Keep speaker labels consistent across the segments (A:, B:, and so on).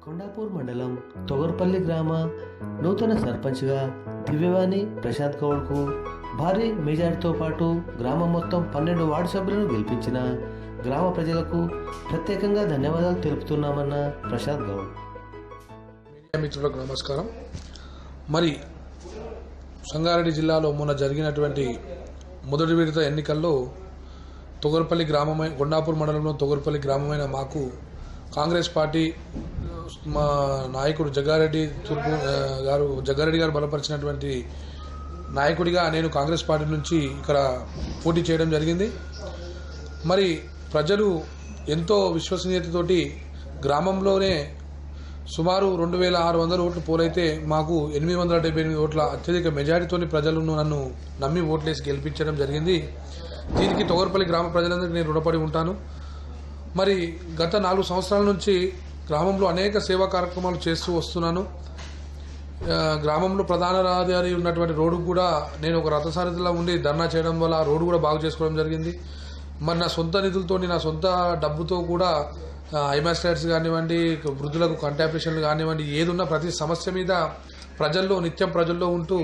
A: కొండాపూర్ మండలం తొగర్పల్లి గ్రామ నూతన సర్పంచ్గా దివ్యవాణి ప్రశాంత్ గౌడ్కు భారీ మెజారిటీతో పాటు గ్రామం మొత్తం 12 వార్డు సభ్యులను గెలిపించిన గ్రామ ప్రజలకు ప్రత్యేకంగా ధన్యవాదాలు తెలుపుతున్నామన్న ప్రశాంత్ గౌడ్.
B: మీడియా మిత్రులకు నమస్కారం. మరి సంగారెడ్డి జిల్లాలో మొన్న జరిగినటువంటి మొదటి విడత ఎన్నికల్లో తొగర్పల్లి గ్రామమైన కొండాపూర్ మండలంలో తొగర్పల్లి గ్రామమైన మాకు కాంగ్రెస్ పార్టీ మా నాయకుడు జగ్గారెడ్డి గారు బలపరిచినటువంటి నాయకుడిగా నేను కాంగ్రెస్ పార్టీ నుంచి ఇక్కడ పోటీ చేయడం జరిగింది. మరి ప్రజలు ఎంతో విశ్వసనీయతతోటి గ్రామంలోనే సుమారు 2600 ఓట్లు పోలైతే మాకు 878 ఓట్ల అత్యధిక మెజారిటీతోని ప్రజలు నన్ను నమ్మి ఓట్లేసి గెలిపించడం జరిగింది. దీనికి తొగర్పల్లి గ్రామ ప్రజలందరికీ నేను రుణపడి ఉంటాను. మరి గత 4 సంవత్సరాల నుంచి గ్రామంలో అనేక సేవా కార్యక్రమాలు చేస్తూ వస్తున్నాను. గ్రామంలో ప్రధాన రహదారి ఉన్నటువంటి రోడ్డు కూడా నేను ఒక రథసారథిలా ఉండి ధర్నా చేయడం వల్ల ఆ రోడ్డు కూడా బాగు చేసుకోవడం జరిగింది. మరి నా సొంత నిధులతో నా సొంత డబ్బుతో కూడా ఐమాస్ లైట్స్ కానివ్వండి, వృద్ధులకు కంటాపరేషన్లు కానివ్వండి, ఏదున్నా ప్రతి సమస్య మీద నిత్యం ప్రజల్లో ఉంటూ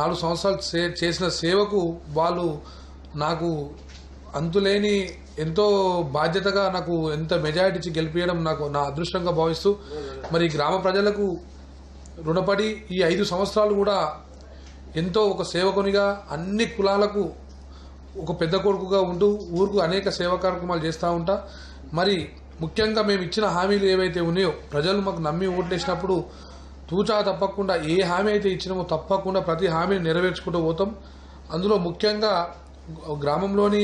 B: 4 సంవత్సరాలు చేసిన సేవకు వాళ్ళు నాకు అంతులేని ఎంతో బాధ్యతగా నాకు ఎంత మెజారిటీ ఇచ్చి గెలిపించడం నాకు నా అదృష్టంగా భావిస్తూ మరి గ్రామ ప్రజలకు రుణపడి ఈ 5 సంవత్సరాలు కూడా ఎంతో ఒక సేవకునిగా అన్ని కులాలకు ఒక పెద్ద కొడుకుగా ఉంటూ ఊరుకు అనేక సేవా కార్యక్రమాలు చేస్తూ ఉంటా. మరి ముఖ్యంగా మేము ఇచ్చిన హామీలు ఏవైతే ఉన్నాయో ప్రజలు మాకు నమ్మి ఓట్లేసినప్పుడు తూచా తప్పకుండా ఏ హామీ అయితే ఇచ్చినామో తప్పకుండా ప్రతి హామీని నెరవేర్చుకుంటూ పోతాం. అందులో ముఖ్యంగా గ్రామంలోని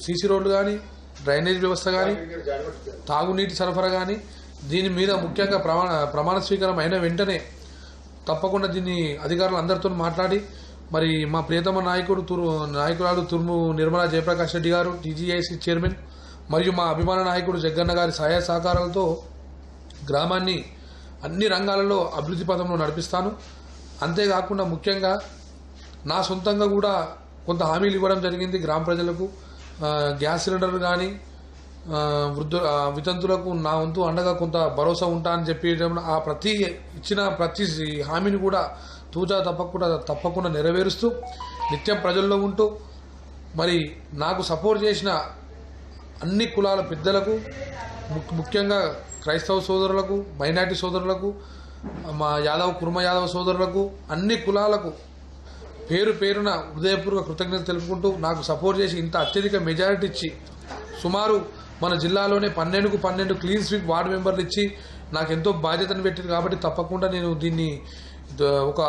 B: సీసీ రోడ్లు కానీ, డ్రైనేజ్ వ్యవస్థ కానీ, తాగునీటి సరఫరా కానీ, దీని మీద ముఖ్యంగా ప్రమాణ స్వీకారం అయిన వెంటనే తప్పకుండా దీన్ని అధికారులు అందరితో మాట్లాడి మరి మా ప్రియతమ నాయకురాలు తుర్ము నిర్మలా జయప్రకాష్ రెడ్డి గారు టీజీఐసీ చైర్మన్ మరియు మా అభిమాన నాయకుడు జగ్గన్న గారి సహాయ సహకారాలతో గ్రామాన్ని అన్ని రంగాలలో అభివృద్ధి పథంలో నడిపిస్తాను. అంతేకాకుండా ముఖ్యంగా నా సొంతంగా కూడా కొంత హామీలు ఇవ్వడం జరిగింది గ్రామ ప్రజలకు. గ్యాస్ సిలిండర్ కానీ, వితంతులకు నా వంతు అండగా కొంత భరోసా ఉంటా అని చెప్పి ఇచ్చిన ప్రతి హామీని కూడా తూచా తప్పకుండా నెరవేరుస్తూ నిత్యం ప్రజల్లో ఉంటూ మరి నాకు సపోర్ట్ చేసిన అన్ని కులాల పెద్దలకు, ముఖ్యంగా క్రైస్తవ సోదరులకు, మైనార్టీ సోదరులకు, మా కుర్మ యాదవ సోదరులకు, అన్ని కులాలకు పేరు పేరున హృదయపూర్వక కృతజ్ఞతలు తెలుపుకుంటూ నాకు సపోర్ట్ చేసి ఇంత అత్యధిక మెజారిటీ ఇచ్చి సుమారు మన జిల్లాలోనే 12కు 12 క్లీన్ స్వీప్ వార్డు మెంబర్లు ఇచ్చి నాకు ఎంతో బాధ్యతను పెట్టింది. కాబట్టి తప్పకుండా నేను దీన్ని ఒక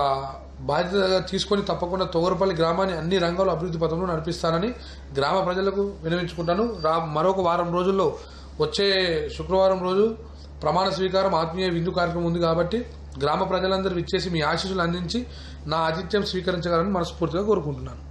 B: బాధ్యతగా తీసుకొని తప్పకుండా తొగర్పల్లి గ్రామాన్ని అన్ని రంగాల్లో అభివృద్ధి పథంలో నడిపిస్తానని గ్రామ ప్రజలకు విన్నవించుకుంటాను. మరొక వారం రోజుల్లో వచ్చే శుక్రవారం రోజు ప్రమాణ స్వీకారం ఆత్మీయ విందు కార్యక్రమం ఉంది. కాబట్టి గ్రామ ప్రజలందరూ ఇచ్చేసి మీ ఆశీస్సులు అందించి నా ఆతిథ్యం స్వీకరించగలని మనస్ఫూర్తిగా కోరుకుంటున్నాను.